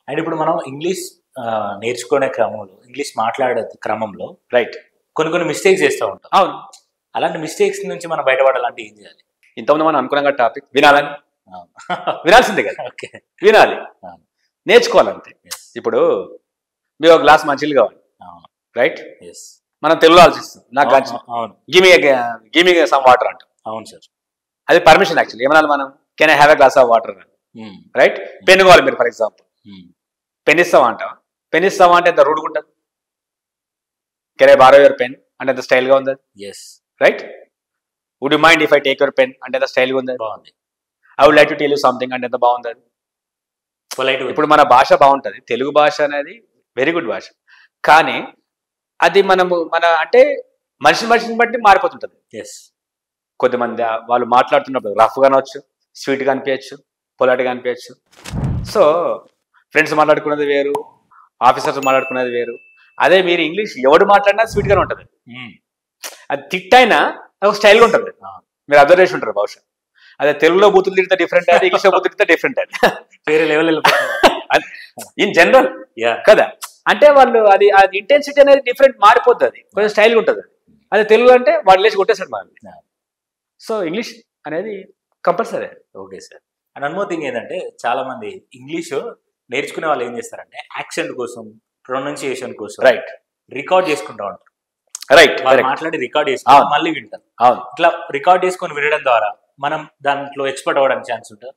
And ఇప్పుడు మనం English నేర్చుకునే క్రమంలో, ఇంగ్లీష్ మాట్లాడే క్రమంలో రైట్ కొన్ని మిస్టేక్స్ చేస్తూ ఉంటాం. అవును. అలాంటి మిస్టేక్స్ నుంచి మనం బయటపడాలంటే ఏం చేయాలి? ఇంతకుముందు మనం అనుకున్నాం కదా టాపిక్ వినాలని, వినాల్సిందే కదా, ఓకే, వినాలి, నేర్చుకోవాలంతే. ఇప్పుడు మీరు ఒక గ్లాస్ మంచిలు కావాలి, రైట్? మనం తెలుగులో ఆలోచిస్తాం, నాకు గిమి సమ్ వాటర్ అంటాం. అవును సార్, అది పర్మిషన్. యాక్చువల్లీ ఏమనాలి మనం? Can I have a glass of water, right? Pen కావాలి మీరు, ఫర్ ఎగ్జాంపుల్ పెన్ ఇస్తావా అంటావా? పెన్ ఇస్తావా అంటే ఎంత రూడ్గా ఉంటుంది. Can I borrow your pen అంటే ఎంత స్టైల్గా ఉంది అది, right? Would you mind if I take your pen అంటే ఎంత స్టైల్గా ఉంది, బాగుంది. I would like to tell you something అంటే ఎంత బాగుంది అది. ఇప్పుడు మన భాష బాగుంటుంది, తెలుగు భాష అనేది వెరీ గుడ్ భాష, కానీ అది మన అంటే మనిషిని బట్టి మారిపోతుంటుంది. కొద్దిమంది వాళ్ళు మాట్లాడుతున్నప్పుడు రఫ్గా అనవచ్చు, స్వీట్గా అనిపించచ్చు, పొలైట్గా అనిపించచ్చు. సో ఫ్రెండ్స్ మాట్లాడుకునేది వేరు, ఆఫీసర్స్ మాట్లాడుకునేది వేరు. అదే మీరు ఇంగ్లీష్ ఎవడు మాట్లాడినా స్వీట్గానే ఉంటుంది. అది తిట్టైనా ఒక స్టైల్గా ఉంటుంది. మీరు అబ్జర్వ్ చేసి ఉంటారు బహుశా. అదే తెలుగులో బూతులు తిడితే డిఫరెంట్, అది ఇంగ్లీష్లో బూతులు తిడితే డిఫరెంట్, అది వేరే లెవెల్ ఇన్ జనరల్ కదా. అంటే వాళ్ళు అది ఇంటెన్సిటీ అనేది డిఫరెంట్ మారిపోతుంది, అది కొంచెం స్టైల్గా ఉంటుంది. అదే తెలుగు అంటే వాడు లేచి కొట్టేసాడు మనల్ని. సో ఇంగ్లీష్ అనేది compulsory. Okay sir. And one more thing ఏంటంటే, చాలా మంది ఇంగ్లీష్ నేర్చుకునే వాళ్ళు ఏం చేస్తారంటే యాక్సెంట్ కోసం, ప్రొనౌన్సియేషన్ కోసం రైట్ రికార్డ్ చేసుకుంటా ఉంటారు. రైట్, మాట్లాడి రికార్డ్ చేసుకొని మళ్ళీ వింటారు. అవును, ఇట్లా రికార్డ్ చేసుకొని వినడం ద్వారా మనం దాంట్లో ఎక్స్పర్ట్ అవ్వడానికి ఛాన్స్ ఉంటుంది.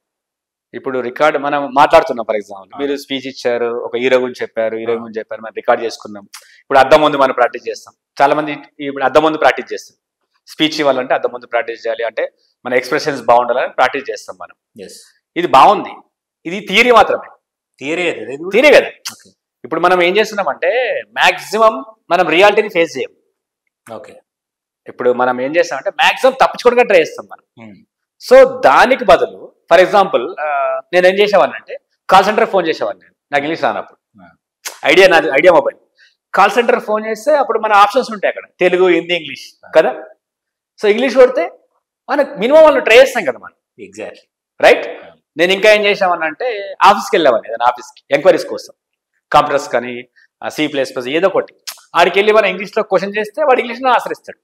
ఇప్పుడు రికార్డ్ మనం మాట్లాడుతున్నాం, ఫర్ ఎగ్జాంపుల్ మీరు స్పీచ్ ఇచ్చారు, ఒక హీరో గురించి చెప్పారు, మనం రికార్డ్ చేసుకున్నాం. ఇప్పుడు అద్దం ముందు మనం ప్రాక్టీస్ చేస్తాం. చాలా మంది ఇప్పుడు అద్దం ముందు ప్రాక్టీస్ చేస్తాం. స్పీచ్ ఇవ్వాలంటే అద్దం ముందు ప్రాక్టీస్ చేయాలి, అంటే మన ఎక్స్ప్రెషన్స్ బాగుండాలని ప్రాక్టీస్ చేస్తాం మనం. ఇది బాగుంది, ఇది థియరీ మాత్రమే. థియరీ కదా. ఇప్పుడు మనం ఏం చేస్తున్నామంటే మాక్సిమం మనం రియాలిటీని ఫేస్ చేయం. ఓకే, ఇప్పుడు మనం ఏం చేస్తామంటే మాక్సిమం తప్పించుకోవడానికి ట్రై చేస్తాం మనం. సో దానికి బదులు ఫర్ ఎగ్జాంపుల్ నేను ఏం చేసేవాడిని అంటే కాల్ సెంటర్ ఫోన్ చేసేవాడిని. నాకు ఇంగ్లీష్ రానప్పుడు నాది idea mobile. Call centre phone చేస్తే అప్పుడు మన ఆప్షన్స్ ఉంటాయి అక్కడ, తెలుగు, హిందీ, ఇంగ్లీష్ కదా. సో ఇంగ్లీష్ కొడితే మనకు మినిమం వాళ్ళు ట్రై చేస్తాం కదా మనం. Exactly, right. నేను ఇంకా ఏం చేసామని అంటే ఆఫీస్కి వెళ్ళేవాడిని, ఏదైనా ఆఫీస్కి ఎంక్వైరీస్ కోసం, కంప్యూటర్స్ కానీ C++ ఏదో ఒకటి. ఆడికి వెళ్ళి మనం ఇంగ్లీష్లో క్వశ్చన్ చేస్తే వాడు ఇంగ్లీష్లో ఆన్సర్ ఇస్తాడు.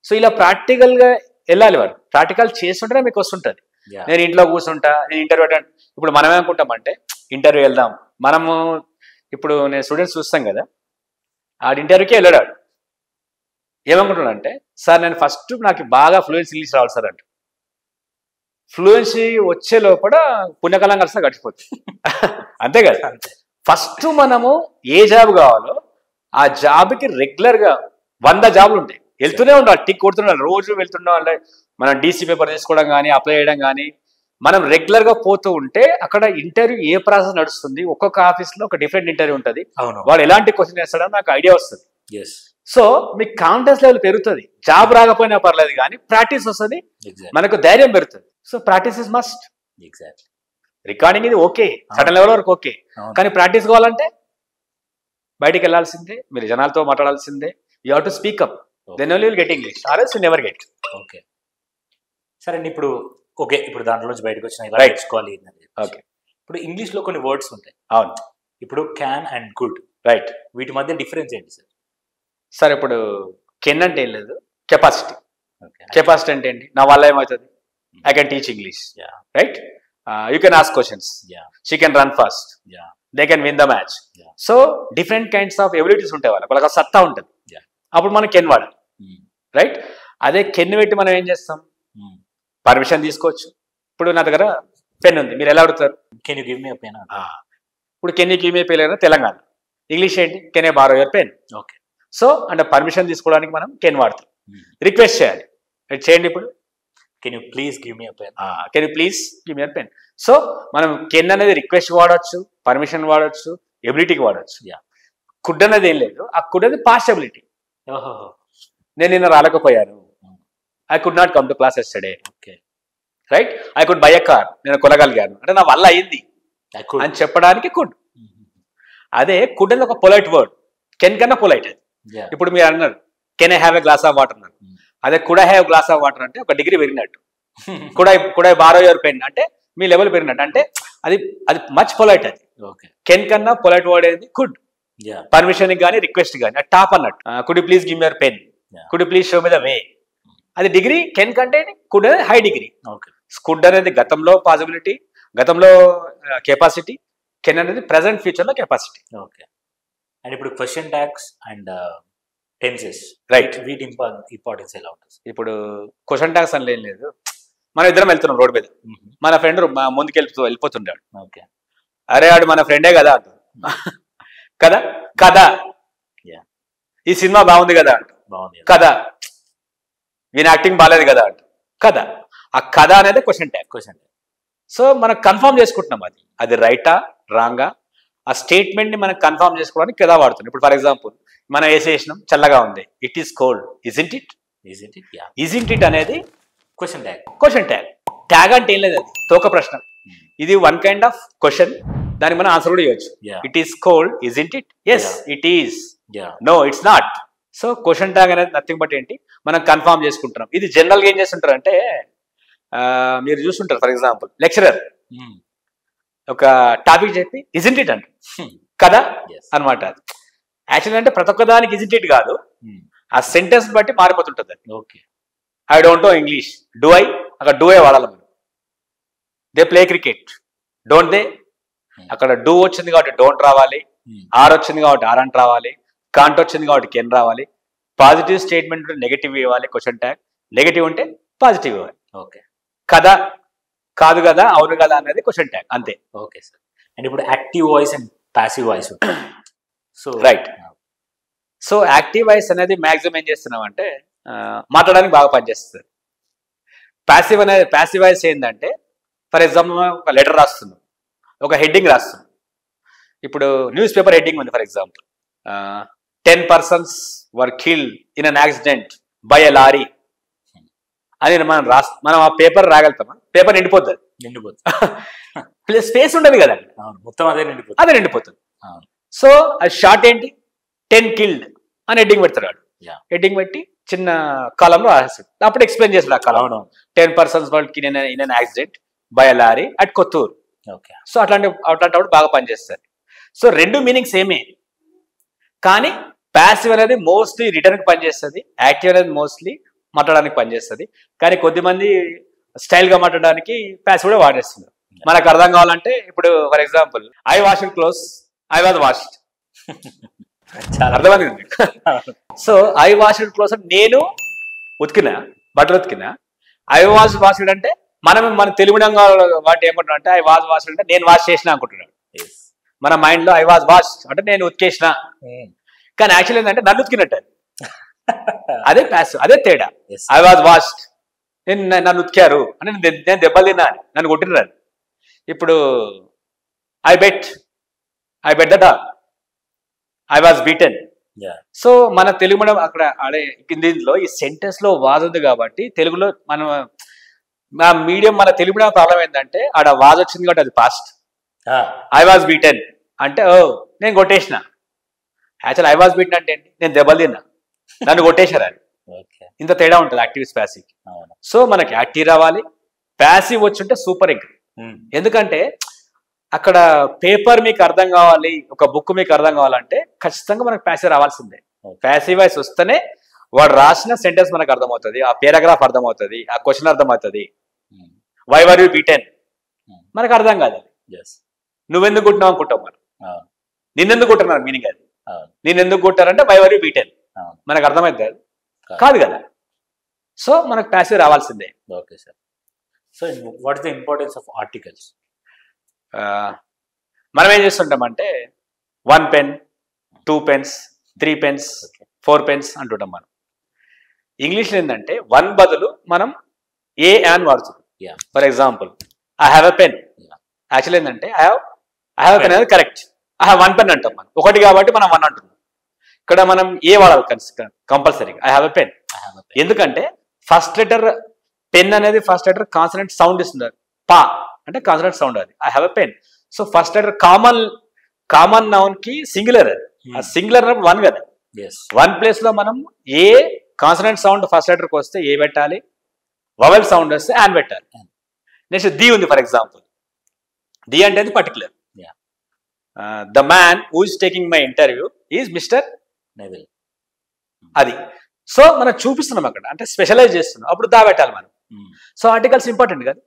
సో ఇలా ప్రాక్టికల్గా వెళ్ళాలి. వాడు ప్రాక్టికల్ చేస్తుంటేనే మీకు వస్తుంటుంది. నేను ఇంట్లో కూర్చుంటా, నేను ఇంటర్వ్యూ అటెండ్. ఇప్పుడు మనం ఏమనుకుంటామంటే ఇంటర్వ్యూ వెళ్దాం, మనము ఇప్పుడు నేను స్టూడెంట్స్ చూస్తాం కదా, ఆడు ఇంటర్వ్యూకి వెళ్ళాడు. ఏమనుకుంటున్నాడంటే సార్ నేను ఫస్ట్ నాకు బాగా ఫ్లూయెన్సీ ఇంగ్లీష్ రావాలి సార్ అంటే. ఫ్లూయెన్సీ వచ్చే లోపల పుణ్యకాలం కలిసి గడిచిపోతుంది. అంతే కదా. ఫస్ట్ మనము ఏ జాబ్ కావాలో ఆ జాబ్కి రెగ్యులర్గా 100 జాబులు ఉంటాయి, వెళ్తూనే ఉండాలి, టిక్ కొడుతున్నాడు, రోజు వెళ్తుండే వాళ్ళే. మనం DC పేపర్ తీసుకోవడం కానీ, అప్లై చేయడం కానీ, మనం రెగ్యులర్గా పోతూ ఉంటే అక్కడ ఇంటర్వ్యూ ఏ ప్రాసెస్ నడుస్తుంది, ఒక్కొక్క ఆఫీస్లో ఒక డిఫరెంట్ ఇంటర్వ్యూ ఉంటుంది. వాడు ఎలాంటి క్వశ్చన్ చేస్తాడో నాకు ఐడియా వస్తుంది. సో మీకు కాన్ఫిడెన్స్ లెవెల్ పెరుగుతుంది. జాబ్ రాకపోయినా పర్లేదు కానీ ప్రాక్టీస్ వస్తుంది, మనకు ధైర్యం పెరుగుతుంది. So practice is must. Recording ఇది ఓకే, సడన్ లెవెల్ వరకు ఓకే, కానీ ప్రాక్టీస్ కావాలంటే బయటికి వెళ్ళాల్సిందే, మీరు జనాలతో మాట్లాడాల్సిందే. You have to speak up, then only will get English, or else you never get. Okay సరే అండి. ఇప్పుడు ఇప్పుడు దాంట్లో నుంచి బయటకు వచ్చిన ఇలా నేర్చుకోవాలి. ఓకే, ఇప్పుడు ఇంగ్లీష్లో కొన్ని వర్డ్స్ ఉంటాయి. అవును. ఇప్పుడు క్యాన్ అండ్ గుడ్, రైట్. వీటి మధ్య డిఫరెన్స్ ఏంటి సార్? సార్ ఇప్పుడు కెన్ అంటే ఏం లేదు, కెపాసిటీ. కెపాసిటీ అంటే ఏంటి? నా వల్ల ఏమవుతుంది, I can teach English, right. You can ask questions, she can run fast, they can win the match. So different kinds of abilities ఉంటాయి, వాళ్ళకి సత్తా ఉంటుంది. అప్పుడు మనం కెన్ వాడాలి, రైట్. అదే కెన్ పెట్టి మనం ఏం చేస్తాం, పర్మిషన్ తీసుకోవచ్చు. ఇప్పుడు నా దగ్గర పెన్ ఉంది, మీరు ఎలా అడుగుతారు, can you give me a pen? ఇప్పుడు can you give me a pen Telangana, English ఏంటి, can I borrow your pen. Okay. So అంటే పర్మిషన్ తీసుకోవడానికి మనం కెన్ వాడతాం. రిక్వెస్ట్ చేయాలి, చేయండి ఇప్పుడు, can you please give me a pen, can you please give me a pen. So మనం can అనేది రిక్వెస్ట్ వాడచ్చు, పర్మిషన్ వాడచ్చు, ఎబిలిటీకి వాడచ్చు. కుడ్ అనేది ఏం లేదు, ఆ కుడ్ అనేది పాస్ట్ ఎబిలిటీ. నేను నిన్న రాలేకపోయాను, I could not come to class yesterday, right. I could buy a car, నేను కొనగలిగాను అంటే నా వల్ల అయింది అని చెప్పడానికి కుడ్. అదే కుడ్ అనేది ఒక పొలైట్ వర్డ్, కెన్ కన్నా పొలైట్ అది. ఇప్పుడు మీరు అన్నారు can I have a glass of water అన్నారు, అదే could I have glass of water అంటే ఒక డిగ్రీ పెరిగినట్టు. Could I borrow your pen అంటే మీ లెవెల్ పెరిగినట్టు, అంటే అది మచ్ పొలైట్ అది. ఓకే. కెన్ కన్నా పొలైట్ వర్డ్ ఏంది కుడ్. యా. పర్మిషన్ కానీ రిక్వెస్ట్ కానీ టాప్ అన్నట్టు. Could you please give your pen, could you please show me the way. అది డిగ్రీ. కెన్ కంటే కుడ్ అనేది హై డిగ్రీ. ఓకే. కుడ్ అనేది గతంలో పాసిబిలిటీ, గతంలో కెపాసిటీ. కెన్ అనేది ప్రెసెంట్ ఫ్యూచర్ లో కెపాసిటీ. ఓకే. అండ్ ఇప్పుడు question tags and tenses, right. వీటి ఇంపార్టెన్స్ ఎలా ఉంటుంది? ఇప్పుడు క్వశ్చన్ ట్యాగ్స్ అని ఏం లేదు. మనం ఇద్దరం వెళ్తున్నాం రోడ్ మీద, మన ఫ్రెండ్ ముందుకు వెళ్ళిపోతుంటాడు. ఓకే. అరే ఆడు మన ఫ్రెండే కదా అంట. కదా కదా, Yeah. ఈ సినిమా బాగుంది కదా అంట. బాగుంది. కదా, వీని యాక్టింగ్ బాగాలేదు కదా అంట. కదా, ఆ కథ అనేది క్వశ్చన్ ట్యాగ్. క్వశ్చన్. సో మనం కన్ఫర్మ్ చేసుకుంటున్నాం అది రైటా రాంగా. ఆ స్టేట్మెంట్ ని మనం కన్ఫర్మ్ చేసుకోవడానికి కదా వాడుతున్నాం. ఇప్పుడు ఫర్ ఎగ్జాంపుల్ మనం వేసేసినాం చల్లగా ఉంది, it is cold, isn't it. Isn't it. Yeah. Isn't it అనేది question tag. Question tag. Tag అంటే ఏం లేదు, అది తోక ప్రశ్న. ఇది వన్ కైండ్ ఆఫ్ క్వశ్చన్, దానికి మనం ఆన్సర్ కూడా ఇవ్వచ్చు. Yeah. It is cold, isn't it? Yes it is. Yeah. No it's not. So question tag అనేది నథింగ్ బట్ ఏంటి, మనం కన్ఫర్మ్ చేసుకుంటున్నాం. ఇది జనరల్ గా ఏం చేస్తుంటారు అంటే, మీరు చూస్తుంటారు ఫర్ ఎగ్జాంపుల్ లెక్చరర్ ఒక టాపిక్ చెప్పి ఇజింట్ ఇట్ అంట కదా Yes. అనమాట. యాక్చువల్ అంటే ప్రతి ఒక్క దానికి ఇజింట్ ఇట్ కాదు, ఆ సెంటెన్స్ బట్టి మారిపోతుంటుంది అది. Okay. I don't know English, do I, అక్కడ డూ ఐ వాడాలి మనం. They play cricket, don't they, అక్కడ డూ వచ్చింది కాబట్టి డోంట్ రావాలి, ఆర్ వచ్చింది కాబట్టి ఆర్ అంట్ రావాలి, కాంట్ వచ్చింది కాబట్టి కెన్ రావాలి. పాజిటివ్ స్టేట్మెంట్ నెగటివ్ ఇవ్వాలి క్వశ్చన్ ట్యాగ్, నెగటివ్ ఉంటే పాజిటివ్ ఇవ్వాలి. ఓకే. కదా, కాదు కదా, అవును కదా అనేది క్వశ్చన్ ట్యాగ్, అంతే. Okay sir. అండ్ ఇప్పుడు active voice and passive voice. So right. So active voice అనేది మ్యాక్సిమం ఏం చేస్తున్నాం అంటే మాట్లాడడానికి బాగా పనిచేస్తుంది. ప్యాసివ్ వాయిస్ ఏంటంటే ఫర్ ఎగ్జాంపుల్ ఒక లెటర్ రాస్తున్నాం, ఒక హెడ్డింగ్ రాస్తున్నాం. ఇప్పుడు న్యూస్ పేపర్ హెడ్డింగ్ ఉంది for example, 10 persons were killed in an accident by a lorry అని మనం ఆ పేపర్ రాగలుగుతామా? పేపర్ నిండిపోతుంది. నిండిపోతుంది. స్పేస్ ఉండదు కదా, మొత్తం అదే నిండిపోతుంది. అదే నిండిపోతుంది. సో అది షార్ట్ ఏంటి, 10 killed అని హెడ్డింగ్ పెడతాడు. హెడ్డింగ్ పెట్టి చిన్న కాలంలో రాస్తాడు, అప్పుడు ఎక్స్ప్లెయిన్ చేస్తాడు ఆ కాలం. 10 persons were killed in an accident by a lorry at Kotturu. Okay. So అట్లాంటప్పుడు బాగా పనిచేస్తుంది. సో రెండు మీనింగ్స్ ఏమే, కానీ ప్యాసివ్ అనేది మోస్ట్లీ రిటర్న్కి పనిచేస్తుంది, యాక్టివ్ అనేది మోస్ట్లీ మాట్లాడడానికి పనిచేస్తుంది. కానీ కొద్దిమంది స్టైల్గా మాట్లాడడానికి ప్యాసివ్ కూడా వాడేస్తున్నారు. మనకు అర్థం కావాలంటే ఇప్పుడు for example I washed clothes, I was washed. అర్థమైంది. సో ఐ వాష్డ్ క్లోత్స్ అంటే నేను ఉతికినా, బట్టలు ఉతికినా. ఐ వాజ్ వాష్డ్ అంటే మన తెలుగు వాటి ఏమంటున్నా అంటే ఐ వాజ్ వాష్డ్ అంటే నేను వాష్ చేసిన అనుకుంటున్నాను. మన మైండ్ లో ఐ వాజ్ వాష్ అంటే నేను ఉతికేసిన, కానీ యాక్చువల్ ఏంటంటే నన్ను ఉతికినట్టు. అదే ప్యాసివ్, అదే తేడా. ఐ వాజ్ వాష్డ్, నన్ను ఉతికారు అంటే నేను దెబ్బలు తిన్నా, నన్ను కొట్టినారు. ఇప్పుడు I bet the dog, I was beaten. So మన తెలుగు మనం అక్కడ అడే దీంట్లో ఈ సెంటెన్స్ లో వాజ్ ఉంది కాబట్టి తెలుగులో మనం మీడియం మన తెలుగు మీడియం ప్రాబ్లం ఏంటంటే ఆడ వాజ్ వచ్చింది కాబట్టి అది పాస్ట్. ఐ వాజ్ బీటెన్ అంటే ఓ నేను కొట్టేసిన. యాక్చువల్ ఐ వాజ్ బీటెన్ అంటే ఏంటి, నేను దెబ్బలు తిన్నా, నన్ను కొట్టేశారు అని. ఇంత తేడా ఉంటుంది యాక్టివ్ ప్యాసివ్. సో మనకి యాక్టివ్ రావాలి, ప్యాసివ్ వచ్చుంటే సూపర్ ఇంకా. ఎందుకంటే అక్కడ పేపర్ మీకు అర్థం కావాలి, ఒక బుక్ మీకు అర్థం కావాలంటే ఖచ్చితంగా మనకు ప్యాసివ్ రావాల్సిందే. ప్యాసివ్ వాయిస్ వస్తేనే వాడు రాసిన సెంటెన్స్ మనకు అర్థమవుతుంది, ఆ పారాగ్రాఫ్ అర్థమవుతుంది, ఆ క్వశ్చన్ అర్థమవుతుంది. వై వర్ యూ బీటెన్ మనకు అర్థం కాదు. నువ్వెందుకు కొట్టినావు అనుకుంటావు, మనం నిన్నెందుకు కొట్టినారు మీనింగ్ అది. నిన్నెందుకు కొట్టారంటే వై వర్ యూ బీటెన్ మనకు అర్థమైంది కాదు కదా. సో మనకు ప్యాసివ్ రావాల్సిందే. Okay sir. So what is the importance of articles? మనం ఏం చేస్తుంటామంటే 1 pen, 2 pens, 3 pens, 4 pens అంటుంటాం. మనం ఇంగ్లీష్లో ఏంటంటే 1 బదులు మనం ఏ యాన్ వాడుతున్నాం. For example I have a pen. Actual ఏంటంటే ఐ హ్యావ్ ఎ పెన్ అనేది కరెక్ట్, ఐ హ్యావ్ 1 pen అంటాం మనం, ఒకటి కాబట్టి మనం 1 అంటున్నాం. ఇక్కడ మనం ఏ వాడాలి కంపల్సరీగా, ఐ హ్యావ్ ఎ పెన్. ఎందుకంటే ఫస్ట్ లెటర్ పెన్ అనేది ఫస్ట్ లెటర్ కాన్సనెంట్ సౌండ్ ఇస్తుంది, పా అంటే కాన్సనెంట్ సౌండ్ అది. I have a pen. So first letter common noun కి సింగులర్, అది ఆ సింగులర్ 1 కదా. 1 ప్లేస్ లో మనం ఏ కాన్సనెంట్ సౌండ్ ఫస్ట్ లెటర్కి వస్తే ఏ పెట్టాలి, వవెల్ సౌండ్ వస్తే యాన్ పెట్టాలి. నెక్స్ట్ ది ఉంది ఫర్ ఎగ్జాంపుల్, ది అంటే అది particular. The man who is taking my interview is mister Neville. అది. సో మనం చూపిస్తున్నాం అక్కడ, అంటే స్పెషలైజ్ చేస్తున్నాం, అప్పుడు దా పెట్టాలి మనం. సో ఆర్టికల్స్ ఇంపార్టెంట్ కదా.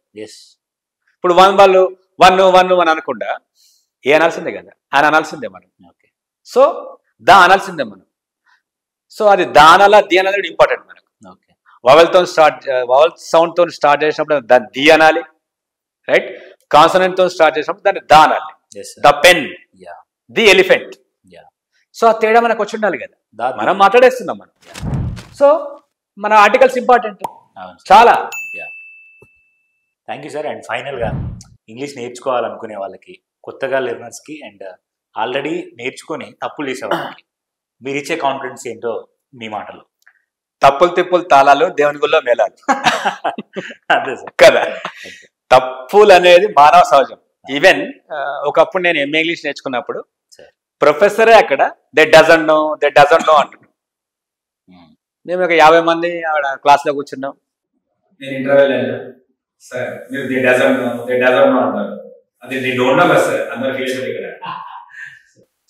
ఇప్పుడు వాళ్ళు 1 అనకుండా ఏ అనాల్సిందే కదా, ఆయన అనాల్సిందే మనం. సో దా అనాల్సిందే మనం. సో అది దానాల ది అనేది ఇంపార్టెంట్ మనకు. వవల్ సౌండ్ తో స్టార్ట్ చేసినప్పుడు దాన్ని ది అనాలి, రైట్. కాన్సనెంట్ తో స్టార్ట్ చేసినప్పుడు దాన్ని దా అనాలి. The pen, the elephant. So ఆ తేడా మనకు వచ్చి ఉండాలి కదా, మనం మాట్లాడేస్తున్నాం మనం. సో మన ఆర్టికల్స్ ఇంపార్టెంట్ చాలా. Thank you sir. అండ్ ఫైనల్గా ఇంగ్లీష్ నేర్చుకోవాలనుకునే వాళ్ళకి, కొత్తగా లెర్నర్స్కి, అండ్ ఆల్రెడీ నేర్చుకొని తప్పులు చేసే వాళ్ళకి మీరు ఇచ్చే కాన్ఫిడెన్స్ ఏంటో మీ మాటలు. తప్పులు తిప్పులు తాళాలు దేవుని గుళ్ళో మేళాలు. అదే సార్ కదా. తప్పులు అనేది మానవ సహజం. ఈవెన్ ఒకప్పుడు నేను ఎంఏ ఇంగ్లీష్ నేర్చుకున్నప్పుడు ప్రొఫెసరే అక్కడ దే డజంట్ నో అంటున్నాడు. మేము ఒక 50 మంది ఆవిడ క్లాస్లో కూర్చున్నాం. నేను ఇంటర్వ్యూలో సార్ మీరు దే డజంట్ నో అంటారు, అది దే డోంట్ నో కదా సార్, అందరూ ఫీల్ అవుతారు ఇక్కడ.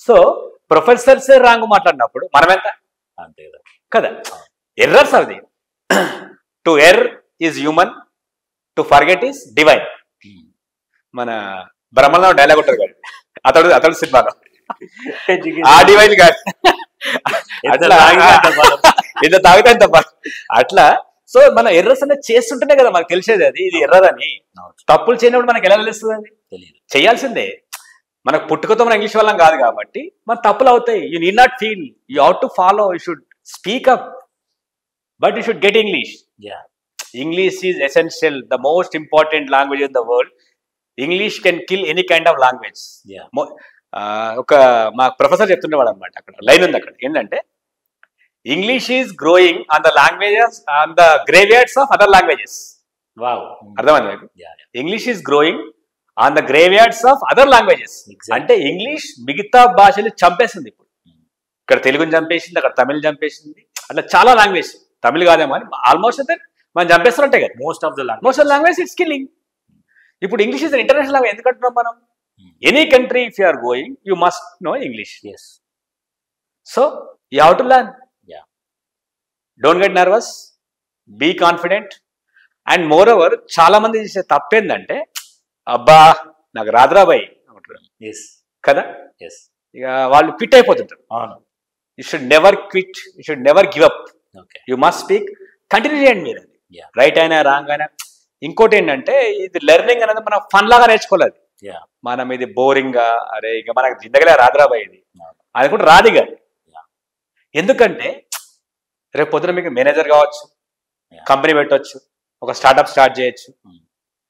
సో ప్రొఫెసర్సే రాంగ్ మాట్లాడినప్పుడు మనం ఎంత అంతే కదా. ఎర్రర్స్ అది. To err is human, to forget is divine. మన బ్రహ్మలో డైలాగ్ ఉంటుంది కదా, అతడు సినిమాలో ఆ డివైన్ కాదు, అట్లా ఇంత తాగితే తప్ప అట్లా. సో మన ఎర్రర్స్ అనేది చేస్తుంటేనే కదా మనకు తెలిసేది అది ఇది ఎర్రర్ అని. తప్పులు చేయనప్పుడు మనకి ఎలా తెలుస్తుంది? అది చేయాల్సిందే. మనకు పుట్టుకతో మన ఇంగ్లీష్ వాళ్ళం కాదు కాబట్టి మన తప్పులు అవుతాయి. You need not feel, you have to follow, you should speak up, but you should get English. English is essential, the most important language in the world. English can kill any kind of language. ఒక మా professor చెప్తుండేవాడు అనమాట, అక్కడ line ఉంది అక్కడ ఏంటంటే, English is growing on the languages on the graveyards of other languages. అర్థమైంది మీకు? English is growing on the graveyards of other languages. అంటే ఇంగ్లీష్ మిగతా భాషలు చంపేసింది. ఇప్పుడు ఇక్కడ తెలుగుని చంపేసింది, అక్కడ తమిళ్ చంపేసింది, అట్లా చాలా లాంగ్వేజ్. తమిళ్ కాదేమో అని ఆల్మోస్ట్ అయితే మనం చంపేస్తున్నట్టే కదా. Most of the language it's killing. ఇప్పుడు ఇంగ్లీష్ ఇస్ ఇంటర్నేషనల్ లాంగ్వేజ్. ఎందుకు అంటున్నాం మనం? Any country if you are going you must know English. So you have to learn. Don't get nervous, be confident. And moreover చాలా మంది చేసే తప్పేందంటే, అబ్బా నాకు రాదురా బాయ్ కదా, ఇక వాళ్ళు క్విట్ అయిపోతుంటారు. You should never quit, you should never give up. You must speak, continue చేయండి మీరు. రైట్ అయినా రాంగ్ అయినా. ఇంకోటి ఏంటంటే, ఇది లెర్నింగ్ అనేది మనం ఫన్ లాగా నేర్చుకోలేదు. మనం ఇది బోరింగ్ గా, అరే ఇక మనకు జిందగలే రాదురా బాయ్ ఇది అనుకుంటే రాదు కాదు. ఎందుకంటే రేపు పొద్దున మీకు మేనేజర్ కావచ్చు, కంపెనీ పెట్టవచ్చు, ఒక స్టార్ట్అప్ స్టార్ట్ చేయొచ్చు,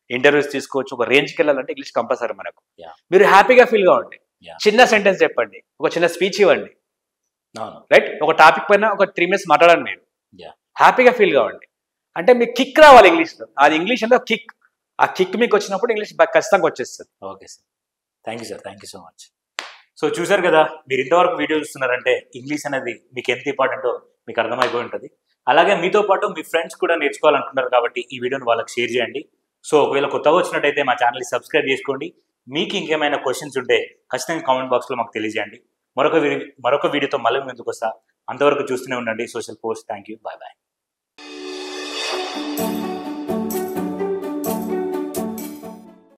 ఇంటర్వ్యూస్ తీసుకోవచ్చు. ఒక రేంజ్కి వెళ్ళాలంటే ఇంగ్లీష్ కంపల్సరీ మనకు. మీరు హ్యాపీగా ఫీల్ కావండి. చిన్న సెంటెన్స్ చెప్పండి, ఒక చిన్న స్పీచ్ ఇవ్వండి, రైట్. ఒక టాపిక్ పైన ఒక 3 minutes మాట్లాడండి, మీరు హ్యాపీగా ఫీల్ కావండి. అంటే మీకు కిక్ రావాలి ఇంగ్లీష్లో. అది ఇంగ్లీష్ అంటే కిక్. ఆ కిక్ మీకు వచ్చినప్పుడు ఇంగ్లీష్ ఖచ్చితంగా వచ్చేస్తుంది. Okay sir, thank you sir, thank you so much. So చూసారు కదా, మీరు ఇంతవరకు వీడియో చూస్తున్నారంటే ఇంగ్లీష్ అనేది మీకు ఎంత ఇంపార్టెంటో మీకు అర్థమైపోయి ఉంటుంది. అలాగే మీతో పాటు మీ ఫ్రెండ్స్ కూడా నేర్చుకోవాలనుకుంటున్నారు కాబట్టి ఈ వీడియోని వాళ్ళకి షేర్ చేయండి. సో ఒకవేళ కొత్తగా వచ్చినట్టయితే మా ఛానల్ని సబ్స్క్రైబ్ చేసుకోండి. మీకు ఇంకేమైనా క్వశ్చన్స్ ఉంటే ఖచ్చితంగా కామెంట్ బాక్స్లో మాకు తెలియజేయండి. మరొక వీడియోతో మళ్ళీ ముందుకు వస్తా. అంతవరకు చూస్తూనే ఉండండి social post. Thank you, bye bye.